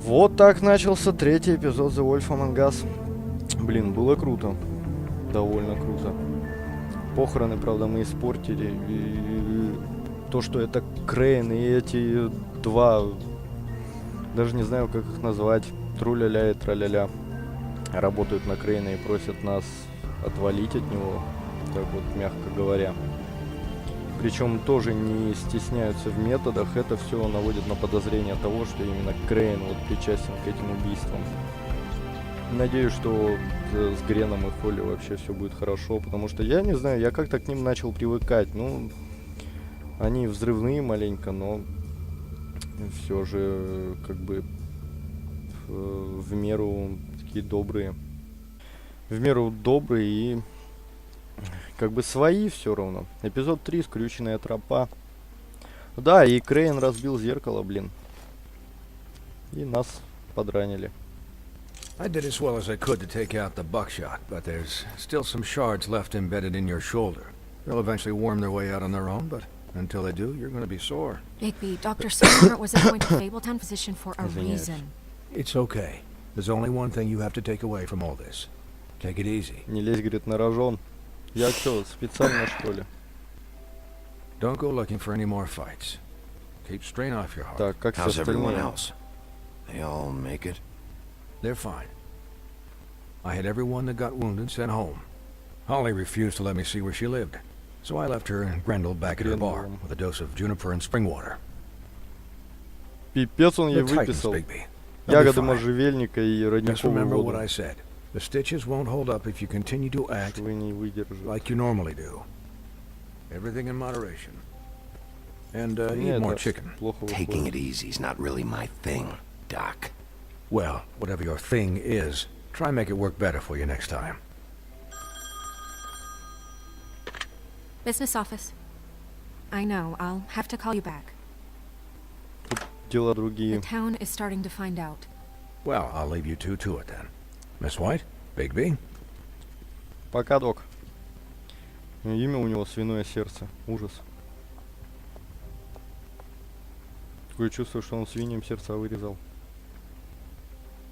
Вот так начался третий эпизод The Wolf Among Us. Блин, было круто. Довольно круто. Похороны, правда, мы испортили. И то, что это Крейн и эти два, даже не знаю, как их назвать, тру-ля-ля и тра-ля-ля, работают на Крейна и просят нас отвалить от него, так вот, мягко говоря. Причем тоже не стесняются в методах. Это все наводит на подозрение того, что именно Крейн вот причастен к этим убийствам. Надеюсь, что с Греном и Холли вообще все будет хорошо, потому что я не знаю, я как-то к ним начал привыкать. Ну, они взрывные маленько, но все же как бы в меру такие добрые. В меру добрые и как бы свои все равно. Эпизод 3, скрюченная тропа. Да, и Крейн разбил зеркало, блин. И нас подранили. I did as well as I could to take out the buckshot, but there's still some shards left embedded in your shoulder. They'll eventually worm their way out on their own, but until they do, you're going to be sore. Bigby, Dr. Silver was appointed Fabletown physician for a reason. It's okay. There's only one thing you have to take away from all this. Take it easy. Не лезь, говорит, на рожон. Я что, специально, что ли? Don't go looking for any more fights. Keep strain off your heart. Так, как все How's everyone остальные? else? They all make it? They're fine. I had everyone that got wounded sent home. Holly refused to let me see where she lived, so I left her and Grendel back at her bar with a dose of juniper and spring water. Пипец он ей The Titans, выписал. Bigby. Ягоды можжевельника и Just remember родниковую what воду. I said. The stitches won't hold up if you continue to act Вы не выдержите. like you normally do. Everything in moderation. And eat Нет, more это chicken. плохо Taking выходит. it easy is not really my thing, Doc. Well, whatever your thing is, try and make it work better for you next time. Business office. I know, I'll have to call you back. Дела The другие. town is starting to find out. Well, I'll leave you two to it then. Miss White? Bigby? Пока, док. Имя у него свиное сердце. Ужас. Такое чувство, что он свиньям сердца вырезал.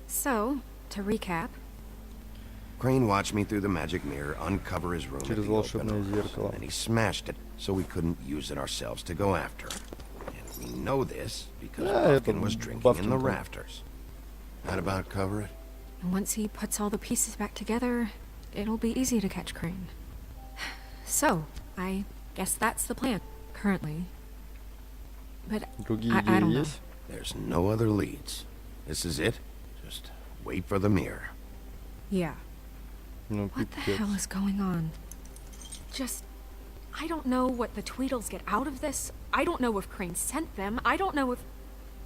So, to recap, Crane watched me through the magic mirror uncover his room at Через the open волшебное house, зеркало. and he smashed it so we couldn't use it ourselves to go after him. And we know this because это Buffkin was drinking in Buffkin the был. rafters. That about cover it? once he puts all the pieces back together, it'll be easy to catch Crane. So, I guess that's the plan, currently. But Другие I идеи don't know. есть? There's no other leads. This is it. Just wait for the mirror. Yeah. Ну, What the пипец. hell is going on? Just, I don't know what the Tweedles get out of this. I don't know if Crane sent them. I don't know if...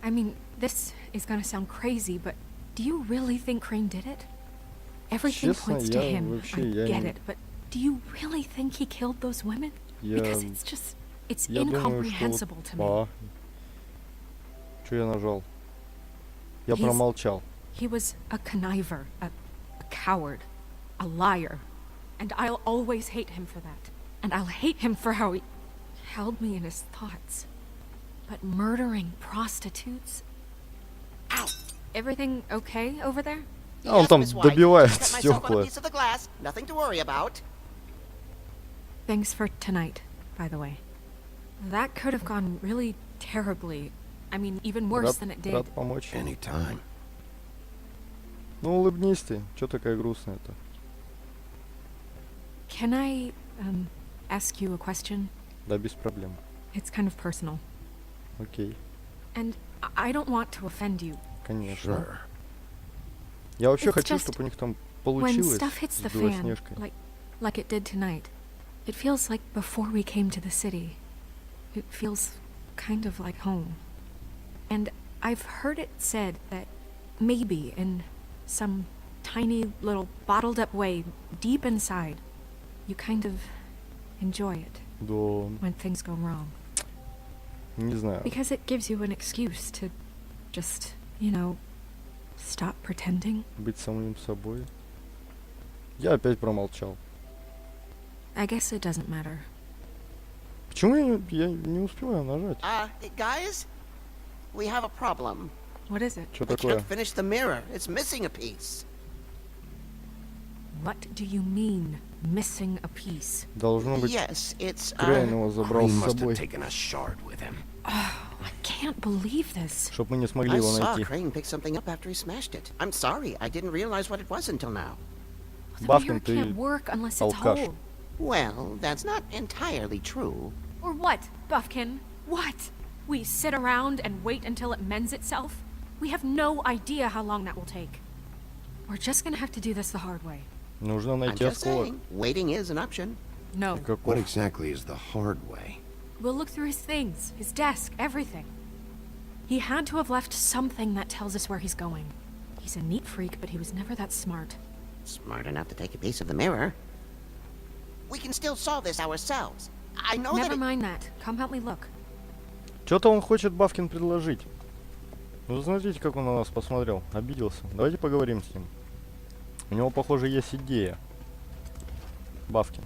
I mean, this is gonna sound crazy, but do you really think Crane did it? Everything Честно, points to я him. вообще, I я get не- it, but do you really think he killed those women? Because it's just... It's Я думаю, incomprehensible to me. что... Что я нажал? Я He's- промолчал. He was a conniver, a coward, a liar. And I'll always hate him for that. And I'll hate him for how he held me in his thoughts. But murdering prostitutes? Ow! Everything okay over there? А он там добивает Set myself on a стекла. piece of the glass. Nothing to worry about. Thanks for tonight, by the way. That could have gone really terribly. I mean, even worse than it did. Рад помочь. Anytime. Ну улыбнись ты. Чё такая грустная-то? Can I, ask you a question? Да без проблем. It's kind of personal. Окей. And I don't want to offend you. Конечно. Sure. Я вообще It's хочу, just чтобы у них там When получилось stuff hits с the fan, Белоснежкой. like it did tonight, it feels like before we came to the city. It feels kind of like home. And I've heard it said that maybe in some tiny little bottled up way, deep inside, you kind of enjoy it Да, when things go wrong. не знаю. Because it gives you an excuse to just, you know, stop pretending. Быть самим собой. Я опять промолчал. I guess it doesn't matter. Почему я не успеваю нажать? Guys, we have a problem. What is it? Что I такое? can't finish the mirror. It's missing a piece. What do you mean, missing a piece? Должно быть, Yes, it's Крейн его забрал He с must have собой, taken a shard with him. I can't believe this. чтобы мы не смогли I его saw найти. Crane pick something up after he smashed it. I'm sorry, I didn't realize what it was until now. The Баффин, mirror ты can't work unless it's алкаш. whole. Well, that's not entirely true. Or what, Buffkin? What? We sit around and wait until it mends itself? We have no idea how long that will take. We're just gonna have to do this the hard way. Нужно I'm найти just осколок. saying, waiting is an option. No. И каков? What exactly is the hard way? We'll look through his things, his desk, everything. He had to have left something that tells us where he's going. He's a neat freak, but he was never that smart. Smart enough to take a piece of the mirror. We can still solve this ourselves. I know that Never it- mind that. Come help me look. Что-то он хочет Баффкин предложить. Ну, смотрите, как он на нас посмотрел. Обиделся. Давайте поговорим с ним. У него, похоже, есть идея. Баффкин.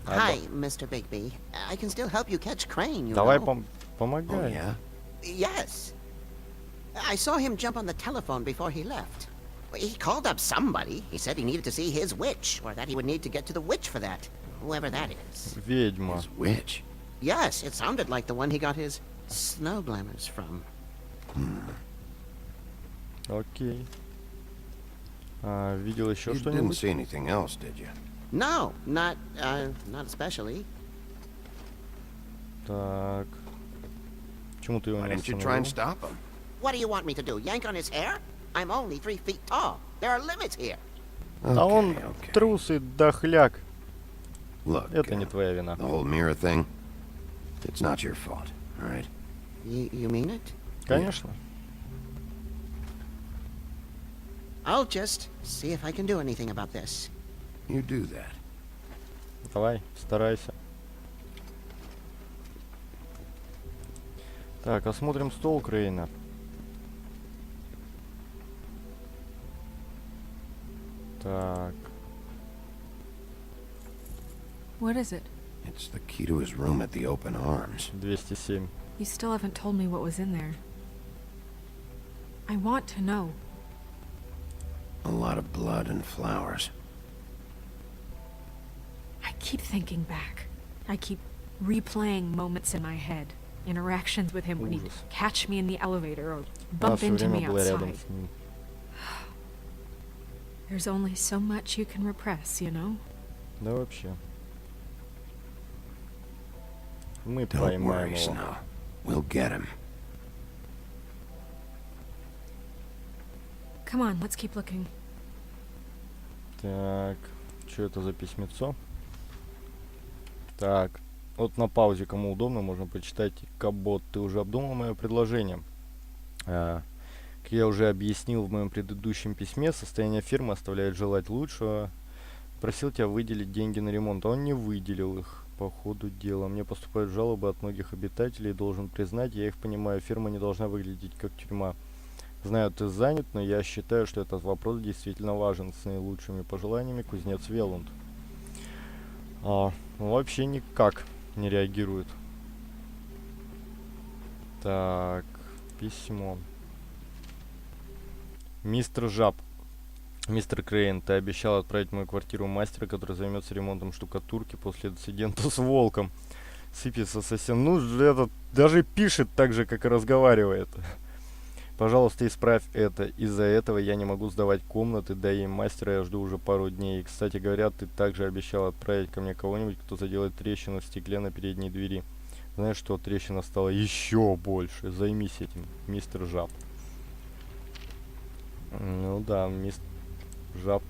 Hi, Mr. Bigby. I can still help you catch Crane, you Давай know. Oh, помогай. yeah? Yes. I saw him jump on the telephone before he left. He called up somebody. He said he needed to see his witch, or that he would need to get to the witch for that. Whoever that is. Ведьма. His witch? Yes, it sounded like the one he got his snow glamours from. Окей. Видел еще You didn't что-нибудь? see anything else, did you? No, not especially. Так. Почему ты его Why не didn't you try and остановил? stop him? What do you want me to do, yank on his hair? I'm only 3 feet tall. There are limits here. А он okay. трус и дохляк. Look, Это не твоя вина. the whole mirror thing, it's not your fault, all right? You mean it? Конечно. I'll just see if I can do anything about this. You do that. Давай, старайся. Так, осмотрим стол Крейна. Так, What is it? It's the key to his room at the open arms. 207. You still haven't told me what was in there. I want to know. A lot of blood and flowers. I keep thinking back. I keep replaying moments in my head. Interactions with him when he'd Ужас. catch me in the elevator or Она bump все into me время была рядом outside. с ним. There's only so much you can repress, you know? Да вообще. Мы Don't поймаем worry, его. Snow. We'll get him. Come on, let's keep looking. Так, что это за письмецо? Так, вот на паузе, кому удобно, можно почитать. Кабот, ты уже обдумал мое предложение? Как я уже объяснил в моем предыдущем письме, состояние фирмы оставляет желать лучшего. Просил тебя выделить деньги на ремонт, а он не выделил их по ходу дела. Мне поступают жалобы от многих обитателей, должен признать, я их понимаю, фирма не должна выглядеть как тюрьма. Знаю, ты занят, но я считаю, что этот вопрос действительно важен. С наилучшими пожеланиями, кузнец Велунд. Он вообще никак не реагирует. Так, письмо. Мистер Жаб. Мистер Крейн, ты обещал отправить в мою квартиру мастера, который займется ремонтом штукатурки после инцидента с волком. Сыпется совсем. Ну, этот даже пишет так же, как и разговаривает. Пожалуйста, исправь это. Из-за этого я не могу сдавать комнаты, да и мастера я жду уже пару дней. И, кстати говоря, ты также обещал отправить ко мне кого-нибудь, кто заделает трещину в стекле на передней двери. Знаешь что, трещина стала еще больше. Займись этим, мистер Жаб. Ну да, мистер Жаб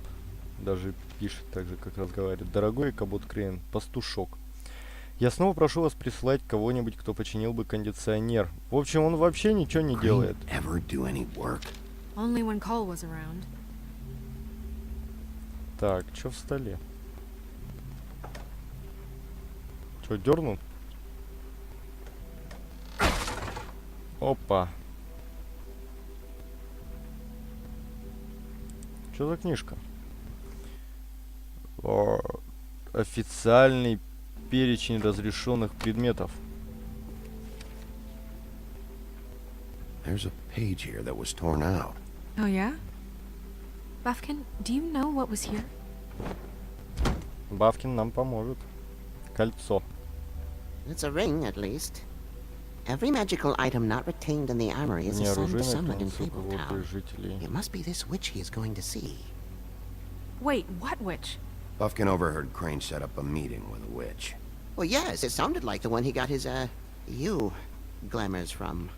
даже пишет так же, как разговаривает. Дорогой Кабот Крейн, пастушок. Я снова прошу вас прислать кого-нибудь, кто починил бы кондиционер. В общем, он вообще ничего не делает. Ever do any work? Only when Cole was around. Так, что в столе? Что, дернул? Опа. Что за книжка? Официальный перечень разрешенных предметов. There's a page here that was torn out. Oh, yeah? Buffkin, do you know what was here? Бавкин нам поможет. Кольцо. It's a ring, at least. Every magical item not retained in the armory is assigned to someone in Fabletown. It must be this witch he is going to see. Wait, what witch? Buffkin overheard Crane set up a meeting with a witch. Well, yes, it sounded like the one he got his, glamours from.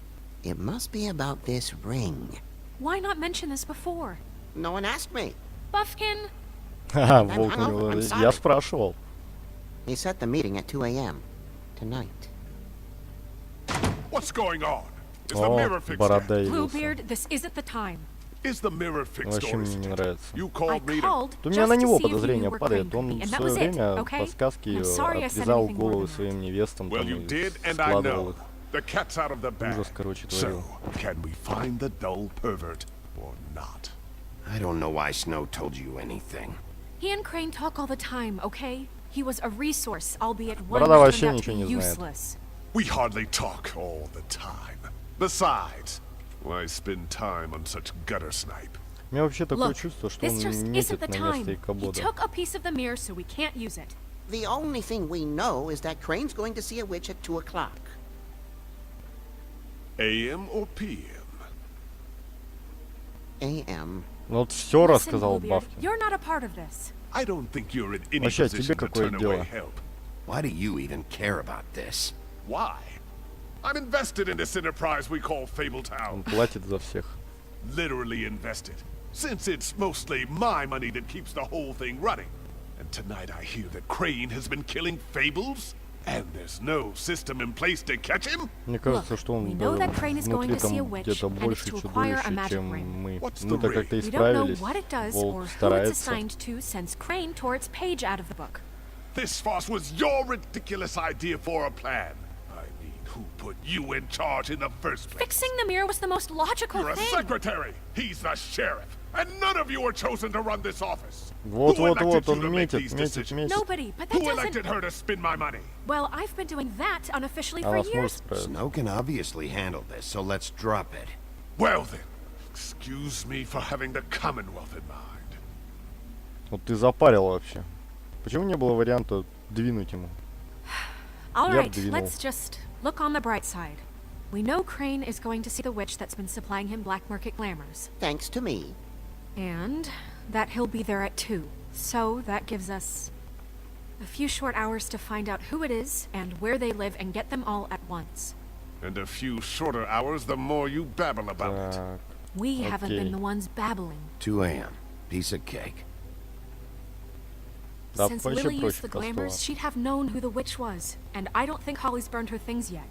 It must be about this ring. Why not mention this before? No one asked me. Buffkin? Ха, I'm волк у hungover, I'm него. sorry. Я спрашивал. He set the meeting at 2 a.m. tonight. What's going on? Is the О, mirror fixed борода yet? явился. Bluebeard, this isn't the time. Is the mirror fixed Вообще or мне isn't не it? нравится. You I called me to... called То у меня just на to него see if you подозрение were падает. Crane to Он me, and в that свое was it, время okay? по сказке I'm sorry I said отрезал anything more головы than that. своим невестам Well, там you и did, and I складывал know. их. The cat's out of the bag. Ужас, короче, So, творил. can we find the dull pervert or not? I don't know why Snow told you anything. He and Crane talk all the time, okay? He was a resource, albeit one Борода that вообще turned out to ничего be не знает. useless. We hardly talk all the time. Besides, why spend time on such gutter snipe? У меня вообще такое Look, чувство, что он this just метит isn't the на место time. He Икабода. took a piece of the mirror, so we can't use it. The only thing we know is that Crane's going to see a witch at 2 o'clock. AM or PM? A.M. Ну вот все Listen, рассказал Bluebeard, Бавкин. you're not a part of this. I don't think you're in any Вообще, тебе position to какое turn дело? away help. Why do you even care about this? Why? I'm invested in this enterprise we call Он Fabletown. платит за всех. Literally invested. Since it's mostly my money that keeps the whole thing running. And tonight I hear that Crane has been killing Fables? And there's no system in place to catch him? Мне кажется, Look, что он we know that Crane is going внутри to see a там witch, где-то and it's больше to acquire a чудовище, magic чем ring. мы. What's the Мы-то как-то We don't know исправились. what it does or Волк who it's старается. assigned to since Crane tore its page out of the book. This farce was your ridiculous idea for a plan. I mean, who put you in charge in the first place? Fixing the mirror was the most logical You're a thing. secretary. He's the sheriff. And none of you were chosen to run this office. Вот, Who вот, elected вот, you он to make метит, these метит, decisions? метит. Nobody, but that Who elected doesn't... her to spend my money? Well, I've been doing that unofficially for Она сможет years. справиться. Snow can obviously handle this, so let's drop it. Well then, excuse me for having the Commonwealth in mind. Вот ты запарил вообще. Почему не было варианта двинуть ему? All Я right, двинул. let's just look on the bright side. We know Crane is going to see the witch that's been supplying him black market glamours. Thanks to me. And that he'll be there at 2. So that gives us a few short hours to find out who it is and where they live and get them all at once. And a few shorter hours, the more you babble about it. Так, We haven't Okay. been the ones babbling. 2 a.m. Piece of cake. Да, Since вообще Lily проще used the glamours, простого. she'd have known who the witch was. And I don't think Holly's burned her things yet.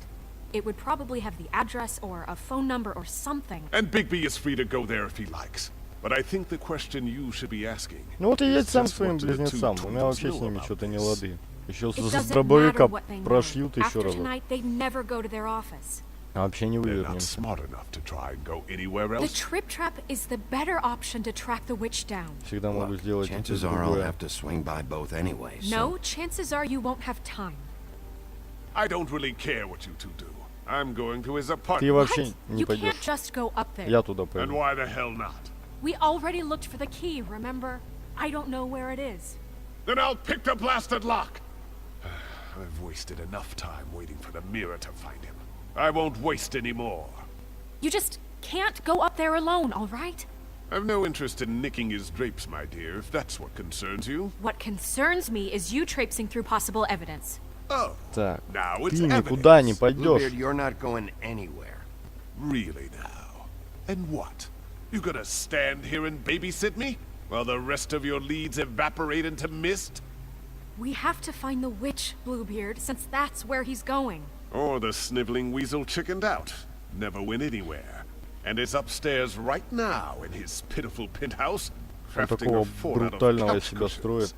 It would probably have the address or a phone number or something. And Bigby is free to go there if he likes. But I think the question you should be asking Ну вот и is едь сам к just своим what do the two близнецам. У меня twins вообще know с ними about что-то не this? лады. Еще It с doesn't дробовика matter what they know. прошьют еще After разок. tonight, they'd never go to their office. А вообще не They're not вывернемся. smart enough to try and go anywhere The else. trip trap is the better option to track the witch down. Всегда могу Look, сделать и chances то, и are I'll другое. have to swing by both anyway, so... No, chances are you won't have time. I don't really care what you two do. I'm going to his Ты apartment. вообще What? не You can't пойдешь. just go up there. Я туда And пойду. why the hell not? We already looked for the key, remember? I don't know where it is. Then I'll pick the blasted lock. I've wasted enough time waiting for the mirror to find him. I won't waste any more. You just can't go up there alone, all right? I've no interest in nicking his drapes, my dear, if that's what concerns you. What concerns me is you traipsing through possible evidence. Oh, Так, now it's ты никуда не evidence. пойдешь. Bluebeard, you're not going anywhere. Really now? And what? You gonna stand here and babysit me? While the rest of your leads evaporate into mist? We have to find the witch, Bluebeard, since that's where he's going. Or the sniveling weasel chickened out. Never went anywhere. And is upstairs right now in his pitiful penthouse, Он crafting такого a fort out of брутального couch себя cushions. строит.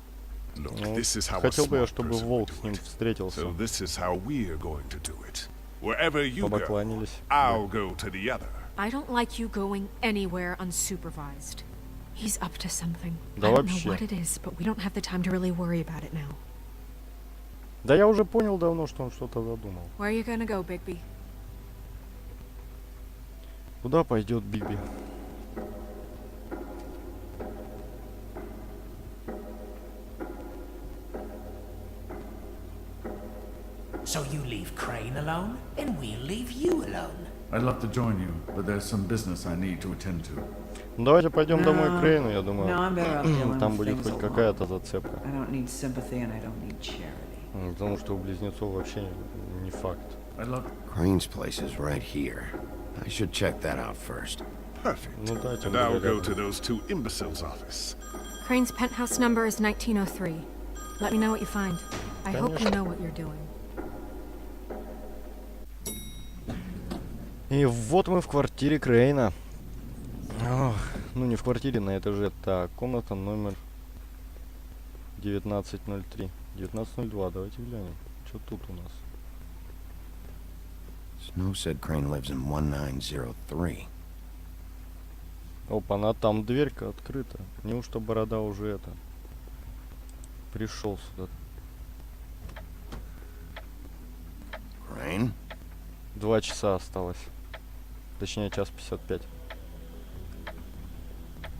Look, Ну, this is how a хотел бы я, smart чтобы person волк would с do ним it. встретился. So this is how we're going to do it. Wherever you go, Побакланились. I'll go to the other. I don't like you going anywhere unsupervised. He's up to something. Да I don't know вообще. what it is, but we don't have the time to really worry about it now. Да я уже понял давно, что он что-то задумал. Where are you gonna go, Bigby? Куда пойдет Биби? So you leave Crane alone, and we'll leave you alone. I'd love to join you, but there's some business I need to attend to. Ну, давайте пойдем домой к Крейну, я думаю. No, I'm better off dealing Там with будет things хоть alone. какая-то зацепка. I don't need sympathy and I don't need charity. Потому что у близнецов вообще не факт. I'd love. Crane's place is right here. I should check that out first. Perfect. Ну да, тем And I'll более go to рядом. those two imbeciles' office. Crane's penthouse number is 1903. Let me know what you find. I hope you Конечно. know what you're doing. И вот мы в квартире Крейна. Ох, ну не в квартире, на этаже. Так, комната номер 1903. 1902, давайте глянем. Что тут у нас? Snow said Crane lives in 1903. Опа, она там дверька открыта. Неужто Борода уже это пришел сюда? Crane? 2 часа осталось. Точнее, 1:55.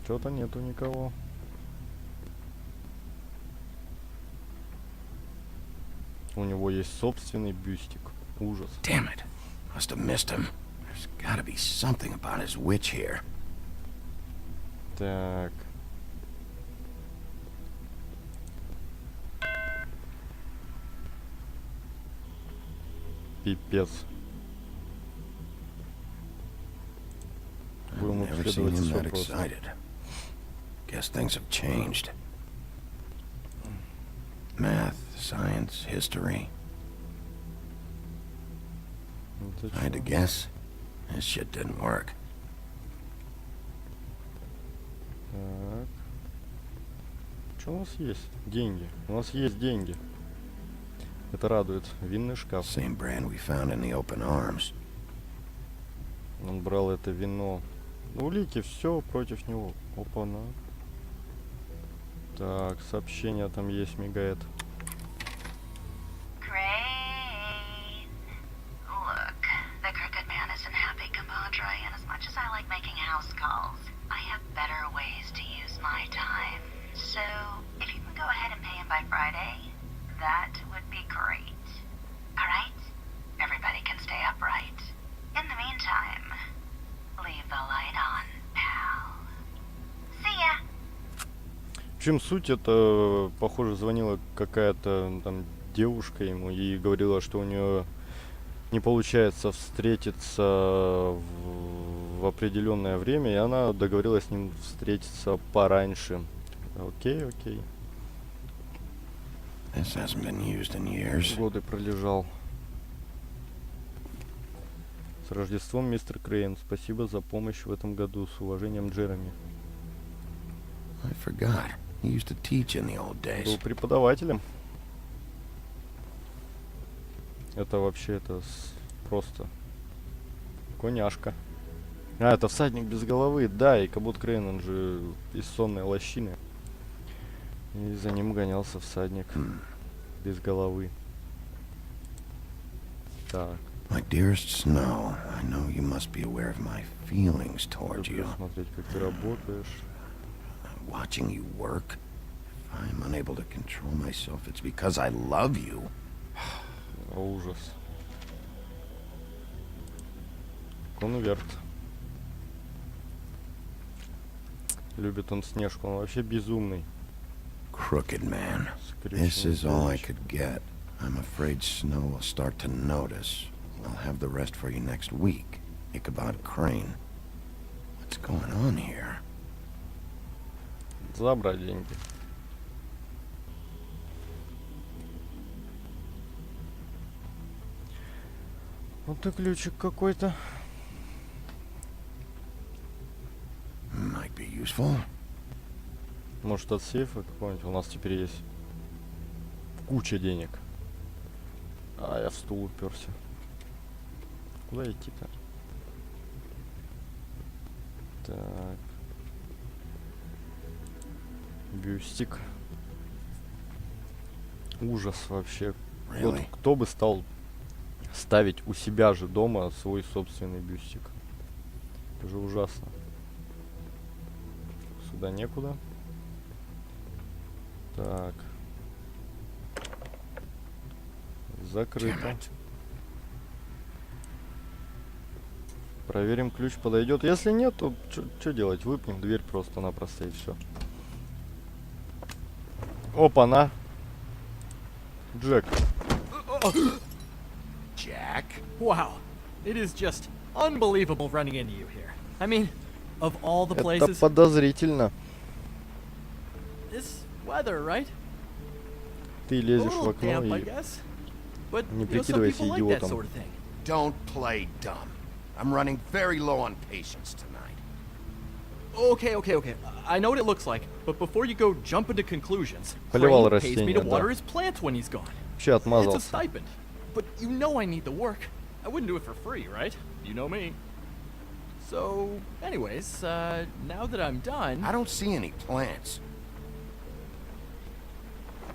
Чего-то нету никого. У него есть собственный бюстик. Ужас. Damn it. Must have missed him. There's gotta be something about his witch here. Так. Пипец. I've Будем never seen исследовать him еще that просто. excited. Guess things have changed. Math, science, history. Это I had to чё? guess. This shit didn't work. Так. Что у нас есть? Деньги. У нас есть деньги. Это радует. Винный шкаф. Same brand we found in the open arms. Он брал это вино. Улики, все против него. Опа-на. Так, сообщение там есть, мигает. Crane. Look, the crooked man isn't happy, compadre, and as much as I like making house calls, I have better ways to use my time. So, if you can go ahead and pay him by Friday, that would be great. Alright? Everybody can stay upright. In the meantime, leave the light on, pal. See ya! В чем суть? Это, похоже, звонила какая-то там девушка ему и говорила, что у нее не получается встретиться в определенное время, и она договорилась с ним встретиться пораньше. Окей, окей. This hasn't been used in years. Годы пролежал. С Рождеством, мистер Крейн. Спасибо за помощь в этом году. С уважением, Джереми. I forgot. He used to teach in the old Был days. преподавателем. Это вообще просто коняшка. А, это всадник без головы. Да, и Кабут Крейн, он же из сонной лощины. И за ним гонялся всадник без головы. Так. My dearest Snow, I know you must be aware of my feelings toward Люблю you. смотреть, как ты работаешь. Watching you work. If I'm unable to control myself, it's because I love you. Ужас. Конверт. Любит он Снежку, он вообще безумный. Crooked man. This is all I could get. I'm afraid Snow will start to notice. I'll have the rest for you next week. Ichabod Crane. What's going on here? Забрать деньги. Вот и ключик какой-то. Might be useful. Может, от сейфа какой-нибудь. У нас теперь есть куча денег. А я в стул уперся. Куда идти-то? Так. Бюстик. Ужас вообще. Вот Really? кто бы стал ставить у себя же дома свой собственный бюстик? Это же ужасно. Сюда некуда. Так. Закрыто. Проверим, ключ подойдет. Если нет, то что делать? Выпнем дверь просто-напросто и все. Опа-на. Джек. Jack? Wow. It is just unbelievable running into you here. I mean, of all the Это places, подозрительно. this weather, right? Ты A лезешь в little окно damp, I и... guess. But Не you know, some прикидывайся people like that идиотом. sort of thing. Don't play dumb. I'm running very low on patience tonight. Okay. I know what it looks like, but before you go jump into conclusions, Поливал Crane pays me to растения, water да. his plants when he's gone. Вообще It's a отмазался. stipend. But you know I need the work. I wouldn't do it for free, right? You know me. So, anyways, now that I'm done... I don't see any plants.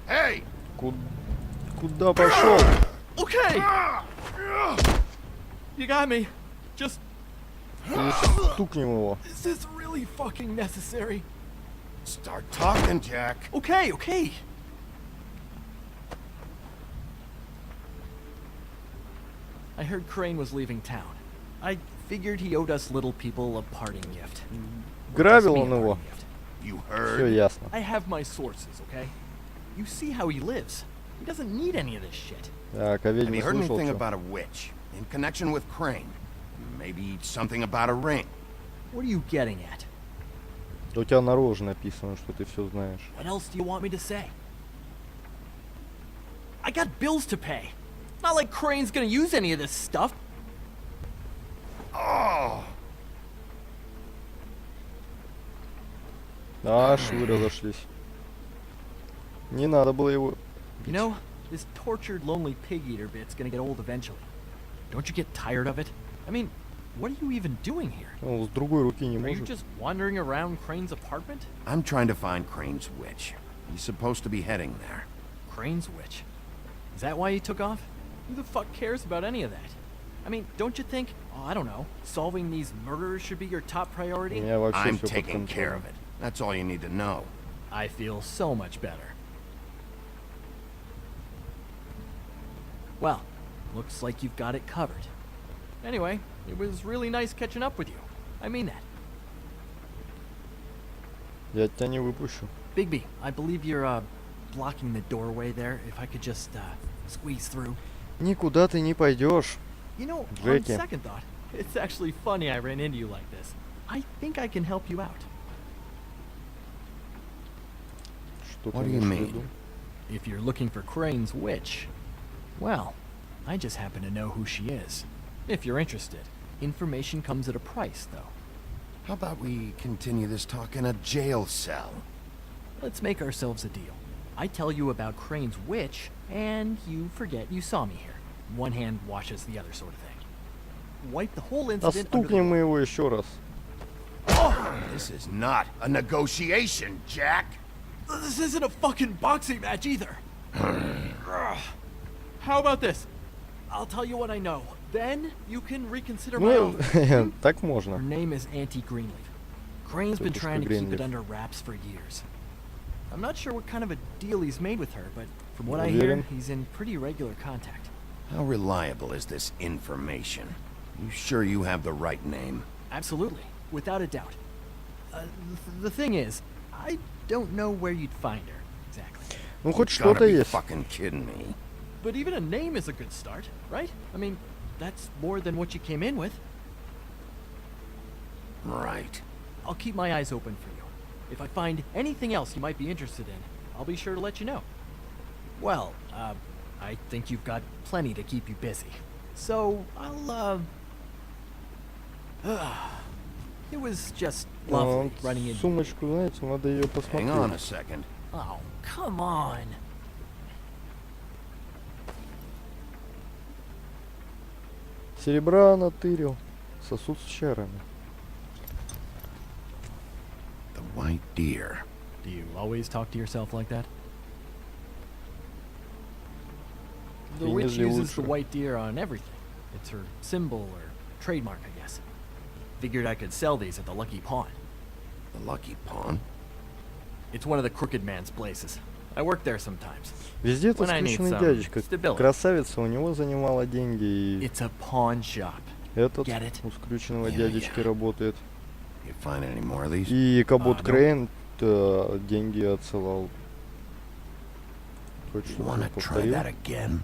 Hey! Куда пошел? Okay! You got me. Just... Стукнем его. Is this really fucking necessary? Start talking, Jack. Okay. I heard Crane was leaving town. I figured he owed us little people a parting gift. Грабил Us me он a его. parting gift. You Все heard? ясно. I have my sources, okay? You see how he lives. He doesn't need any of this shit. Так, а Have ведьма you heard слышал, anything что? about a witch in connection with Crane? Maybe something about a ring. What are you getting at? Да у тебя на роже написано, что ты все знаешь. What else do you want me to say? I got bills to pay. Not like Crane's gonna use any of this stuff. Oh! Аж вы разошлись. Не надо было его... You know, this tortured, lonely pig-eater bit's gonna get old eventually. Don't you get tired of it? I mean, what are you even doing here? Он с другой руки не Are you может. just wandering around Crane's apartment? I'm trying to find Crane's witch. He's supposed to be heading there. Crane's witch? Is that why you took off? Who the fuck cares about any of that? I mean, don't you think, oh, I don't know, solving these murders should be your top priority? У меня вообще I'm все под taking care контролем. of it. That's all you need to know. I feel so much better. Well, looks like you've got it covered. Anyway, it was really nice catching up with you. I mean that. Я тебя не выпущу. Bigby, I believe you're, blocking the doorway there. If I could just, squeeze through. Никуда ты не пойдешь. You know, on Джеки. second thought, it's actually funny I ran into you like this. I think I can help you out. Что ты What do you имеешь в mean? виду? If you're looking for Crane's witch, well, I just happen to know who she is. If you're interested. Information comes at a price, though. How about we continue this talk in a jail cell? Let's make ourselves a deal. I tell you about Crane's witch, and you forget you saw me here. One hand washes the other sort of thing. Wipe the whole А incident under стукнем мы the... его еще раз. This is not a negotiation, Jack. This isn't a fucking boxing match either. How about this? I'll tell you what I know. Then you can reconsider my Ну, own. так Her можно. name is Auntie Greenleaf. Crane's been Тетушка trying to keep Greenleaf. it under wraps for years. I'm not sure what kind of a deal he's made with her, but from what I Уверен? hear, he's in pretty regular contact. How reliable is this information? You sure you have the right name? Absolutely, without a doubt. The thing is, I don't know where you'd find her, exactly. Ну, хоть You gotta что-то be есть. fucking kidding me. But even a name is a good start, right? I mean, that's more than what you came in with. Right. I'll keep my eyes open for you. If I find anything else you might be interested in, I'll be sure to let you know. Well, I think you've got plenty to keep you busy. So, I'll, it was just lovely running into... Сумочку, знаете, надо ее Hang on a посмотреть. second. Oh, come on. Серебра натырил. Сосуд с чарами. The white deer. Do you always talk to yourself like that? The И не witch зли uses the лучше. white deer on everything. It's her symbol or trademark, I guess. Figured I could sell these at the Lucky Pawn. The Lucky Pawn? It's one of the crooked man's places. I work there sometimes. Везде этот When I need скрюченный some дядечка. stability. Красавица у него занимала деньги, и It's a pawn shop. этот Get it? у скрюченного Yeah, дядечки yeah. работает. You find any more of these? И Кабот no. Крейн деньги отсылал. Хоть You что-то wanna не try that повторил. again?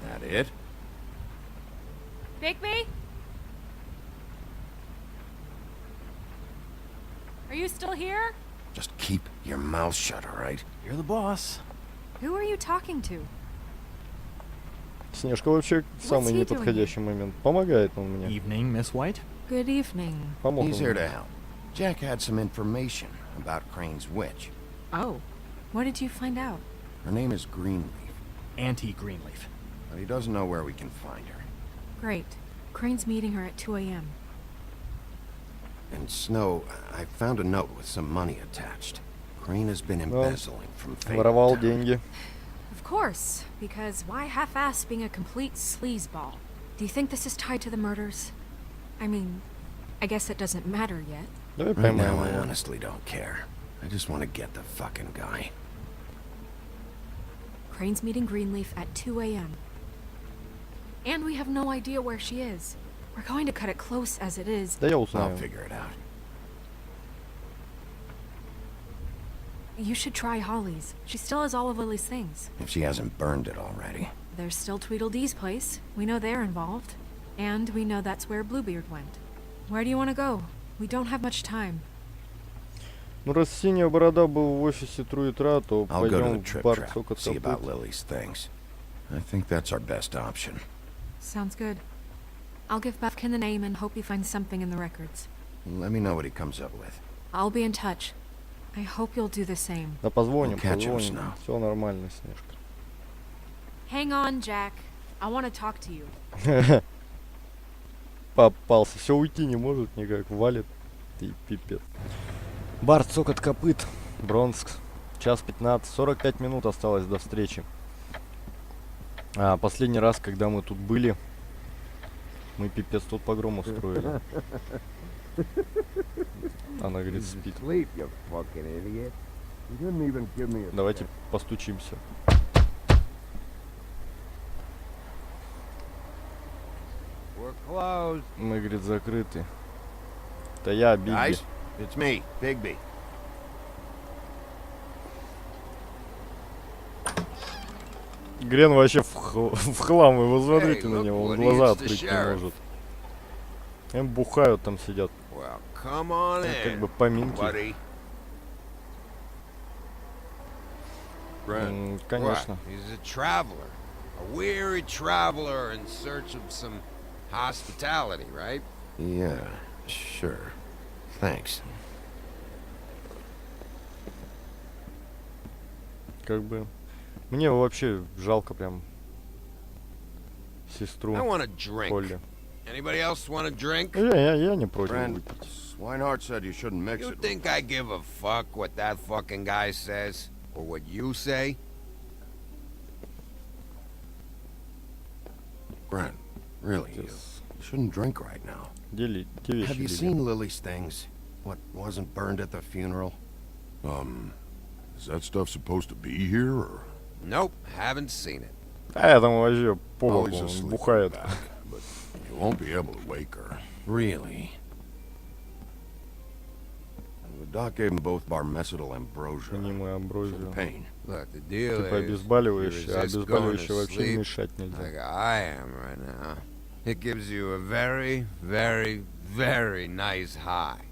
That it? Bigby? Are you still here? Just keep your mouth shut, all right? You're the boss. Who are you talking to? Снежка вообще в самый he doing неподходящий момент. Помогает он мне. Evening, Miss White. Good evening. Помог He's он here мне. to help. Jack had some information about Crane's witch. Oh. What did you find out? Her name is Greenleaf, Anti-Greenleaf. but he doesn't know where we can find her. Great. Crane's meeting her at 2 a.m. And Snow, I found a note with some money attached. Crane has been embezzling from Воровал Fabletown. деньги. Of course, because why half-ass being a complete sleazeball? Do you think this is tied to the murders? I mean, I guess it doesn't matter yet. Давай Right now, поймаем I его. honestly don't care. I just want to get the fucking guy. Crane's meeting Greenleaf at 2 a.m. And we have no idea where she is. We're going to cut it close as it is. Да я I'll узнаю. figure it out. You should try Holly's. She still has all of Lily's things. If she hasn't burned it already. There's still Tweedledee's place. We know they're involved. And we know that's where Bluebeard went. Where do you want to go? We don't have much time. Ну раз Синяя Борода был в офисе Труитра, то I'll go to the пойдем в trip бар trap, Цокот see about Копыт. Lily's things. I think that's our best option. Sounds good. I'll give Buffkin the name and hope he finds something in the records. Let me know what he comes up with. I'll be in touch. I hope you'll do the same. Да позвоним, We'll catch him, позвоним. Snow. Все нормально, Снежка. Hang on, Jack. I want to talk to you. Попался. Все уйти не может никак. Валит. Ты пипец. Бар Цокот Копыт. Бронкс. Час 15. 45 минут осталось до встречи. Последний раз, когда мы тут были, мы пипец тут погром устроили. Она говорит, спит. Давайте постучимся. Мы, говорит, закрыты. Это я, Бигби. Guys, it's me, Bigby. Грен вообще в хлам, вы посмотрите Hey, на look него, он what he глаза is, the открыть не sheriff. может. Им бухают, там сидят. Well, come on Это как in, бы поминки. buddy. Конечно. What? He's a traveler. A weary traveler in search of some hospitality, right? Yeah, sure. Thanks. Как бы... Мне вообще жалко прям сестру I want a drink. Холли. Anybody else want a drink? Я не против Friend, выпить. Swinehart said you shouldn't mix You it. think I give a fuck what that fucking guy says? Or what you say? Brent, really, you shouldn't drink right now. Те вещи Have you дели. seen Lily's things? What wasn't burned at the funeral? Is that stuff supposed to be here, or? Nope, haven't seen it. Я там вообще по Well, боку, he's он asleep бухает. back, but you won't be able to wake her. Really? The doc gave them both barmecidal ambrosia Аниме for Амброзию. the pain. Look, the deal Типа is, обезболивающее, you а resist going обезболивающее to вообще sleep мешать like нельзя. I am right now. It gives you a very, very, very nice high.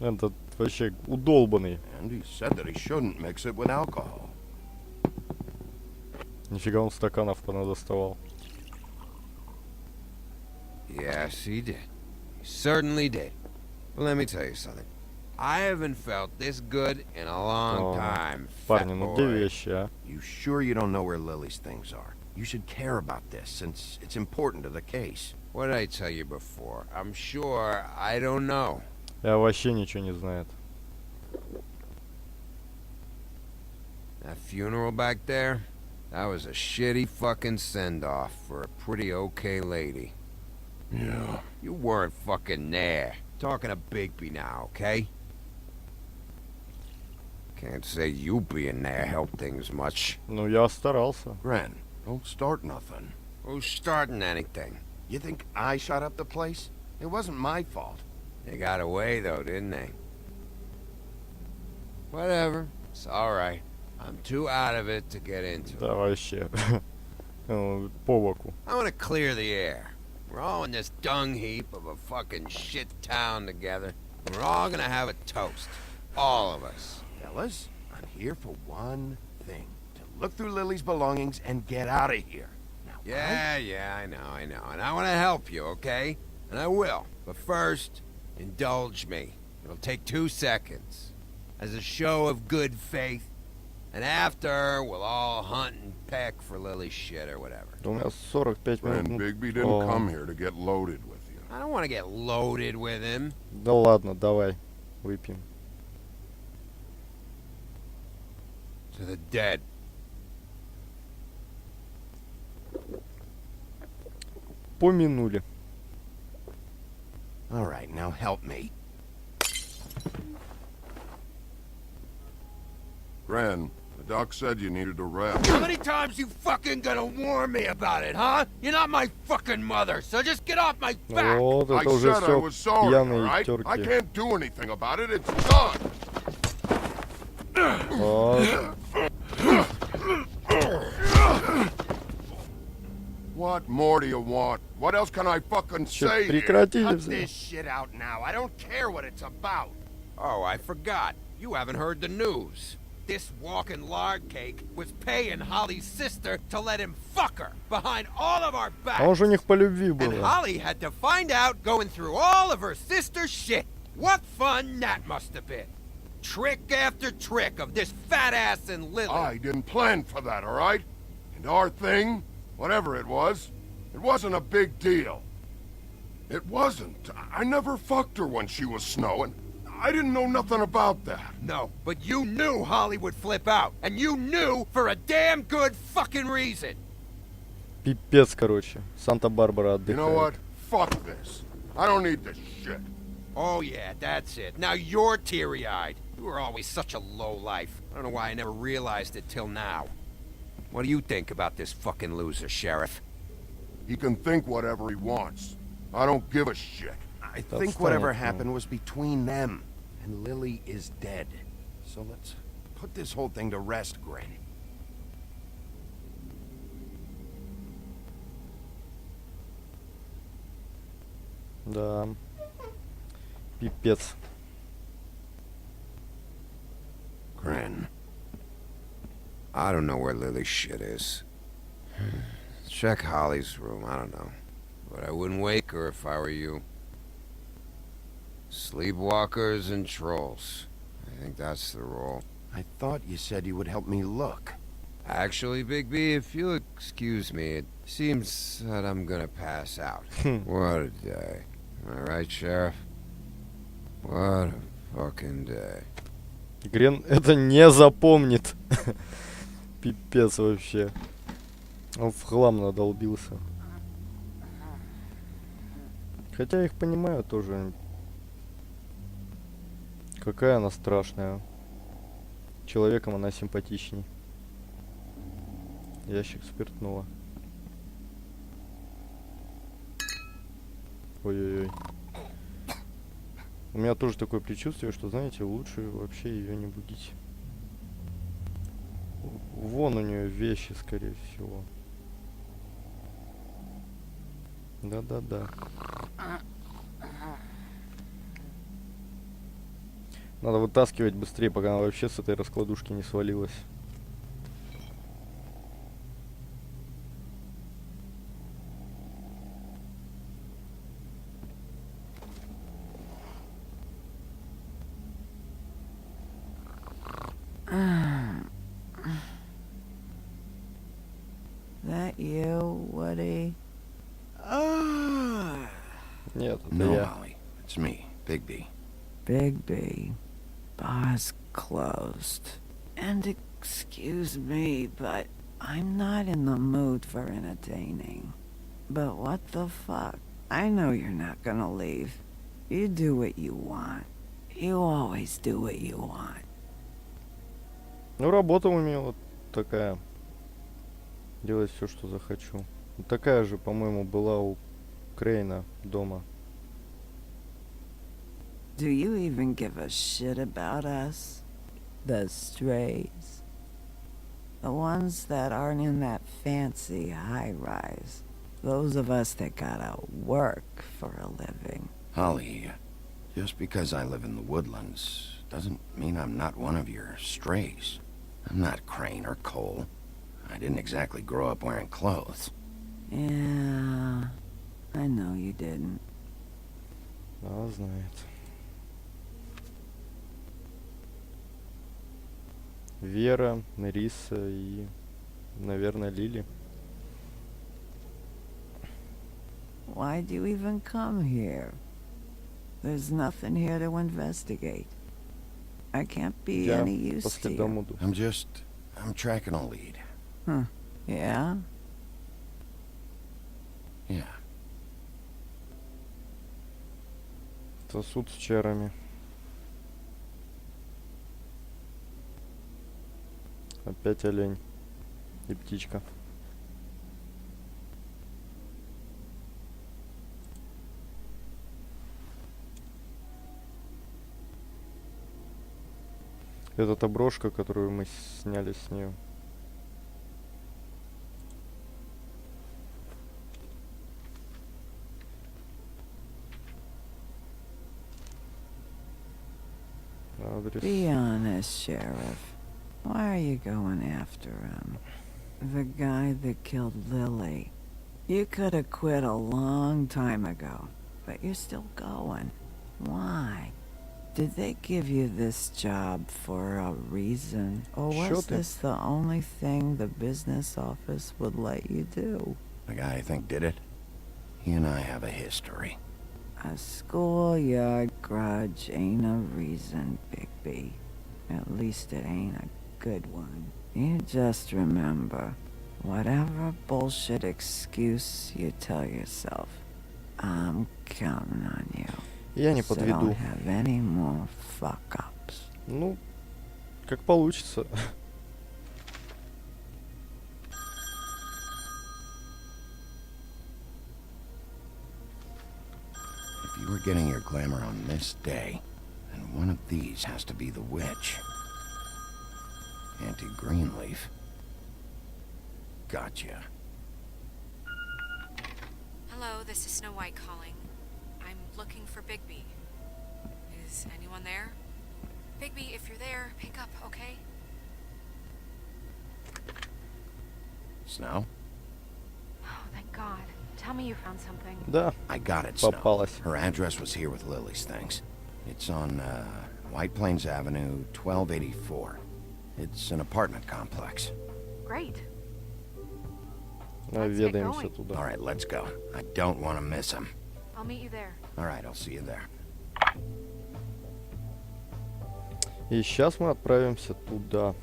Этот вообще удолбанный. And he said that he shouldn't mix it with alcohol. Нифига он стаканов понадоставал. Yes, he did. He certainly did. But let me tell you something. I haven't felt this good in a long О, time, fat парни, ну где boy. вещи, а? You sure you don't know where Lily's things are? You should care about this, since it's important to the case. What did I tell you before? I'm sure I don't know. Я вообще ничего не знает. That funeral back there? That was a shitty fucking send-off for a pretty okay lady. Yeah. You weren't fucking there. Talking to Bigby now, okay? Can't say you being there helped things much. Ну, я старался. Ren, don't start nothing. Who's starting anything? You think I shot up the place? It wasn't my fault. They got away though, didn't they? Whatever. It's alright. I'm too out of it to get into Да, it. вообще. По боку. I want to clear the air. We're all in this dung heap of a fucking shit town together. We're all gonna have a toast. All of us. Fellas, I'm here for one thing. To look through Lily's belongings and get out of here. Now, Yeah, I know. And I want to help you, okay? And I will. But first, indulge me. It'll take 2 seconds. As a show of good faith. And after, we'll all hunt and peck for Lily's shit or whatever. У меня 45 And минут. Bigby didn't come here to get loaded with you. I don't want to get loaded with him. Да ладно, давай. Выпьем. To the dead. Помянули. All right, now help me. Ren, the doc said you needed a rest. How many times you fucking gonna warn me about it, huh? You're not my fucking mother, so just get off my back! Вот I это уже said I все was sorry, пьяные alright? I терки. can't do anything about it, it's done! Вот. What more do you want? What else can I fucking Чё, say here? прекратили Cut все? this shit out now. I don't care what it's about. Oh, I forgot. You haven't heard the news. This walking lard cake was paying Holly's sister to let him fuck her behind all of our backs. А он же у них по любви And было. Holly had to find out going through all of her sister's shit. What fun that must have been. Trick after trick of this fat ass and Lily. I didn't plan for that, alright? And our thing, whatever it wasn't a big deal. It wasn't. I never fucked her when she was snowing. I didn't know nothing about that. No, but you knew Holly would flip out. And you knew for a damn good fucking reason. Пипец, короче. Санта-Барбара You know what? отдыхает. Fuck this. I don't need this shit. Oh yeah, that's it. Now you're teary-eyed. You were always such a lowlife. I don't know why I never realized it till now. What do you think about this fucking loser, Sheriff? He can think whatever he wants. I don't give a shit. I think whatever happened was between them. And Lily is dead. So let's put this whole thing to rest, Grin. Да. Пипец. Grin. I don't know where Lily's shit is. Check Holly's room, I don't know. But I wouldn't wake her if I were you. Sleepwalkers and trolls. I think that's the rule. I thought you said you would help me look. Actually, Bigby, if you'll excuse me, it seems that I'm gonna pass out. What a day. Am I right, Sheriff? What a fucking day. Грен это не запомнит. Пипец вообще. Он в хлам надолбился. Хотя я их понимаю тоже. Какая она страшная. Человеком она симпатичней. Ящик спиртного. Ой-ой-ой. У меня тоже такое предчувствие, что, знаете, лучше вообще ее не будить. Вон у нее вещи, скорее всего. Да-да-да. Надо вытаскивать быстрее, пока она вообще с этой раскладушки не свалилась. That somebody? Нет, это No, я. Holly. It's me, Bigby. Bigby. Bar's closed. And excuse me, but I'm not in the mood for entertaining. But what the fuck? I know you're not gonna leave. You do what you want. You always do what you want. Ну, работа у меня вот такая. Делать все, что захочу. Вот такая же, по-моему, была у Крейна дома. Do you even give a shit about us? The strays? The ones that aren't in that fancy high-rise. Those of us that gotta work for a living. Holly, just because I live in the woodlands doesn't mean I'm not one of your strays. I'm not Crane or Cole. I didn't exactly grow up wearing clothes. Yeah, I know you didn't. А, знает. Вера, Риса и, наверное, Лили. Why'd you even come here? There's nothing here to investigate. I can't be Я any по use to следам you. иду. I'm tracking a lead. Huh. Yeah? Yeah. Сосуд с чарами. Опять олень. И птичка. Это та брошка, которую мы сняли с нее. Адрес. Be honest, Sheriff. Why are you going after him? The guy that killed Lily. You could have quit a long time ago, but you're still going. Why? Did they give you this job for a reason? Or was Shut it. this the only thing the business office would let you do? The guy I think did it? He and I have a history. A schoolyard grudge ain't a reason, Bigby. At least it ain't a good one. You just remember, whatever bullshit excuse you tell yourself, I'm counting on you. Я не So подведу. don't have any more fuck-ups. Ну, как получится. If you were getting your glamour on this day, then one of these has to be the witch. Auntie Greenleaf. Gotcha. Hello, this is Snow White calling. I'm looking for Bigby. Is anyone there? Bigby, if you're there, pick up, okay? Snow? Oh, thank God. Tell me you found something. Да, I got it, Snow. попалась. Her address was here with Lily's things. It's on White Plains Avenue, 1284. It's an apartment complex. Great. Наведаемся All туда. right, let's go. I don't want to miss him. I'll meet you there. All right, I'll see you there. И сейчас мы отправимся туда.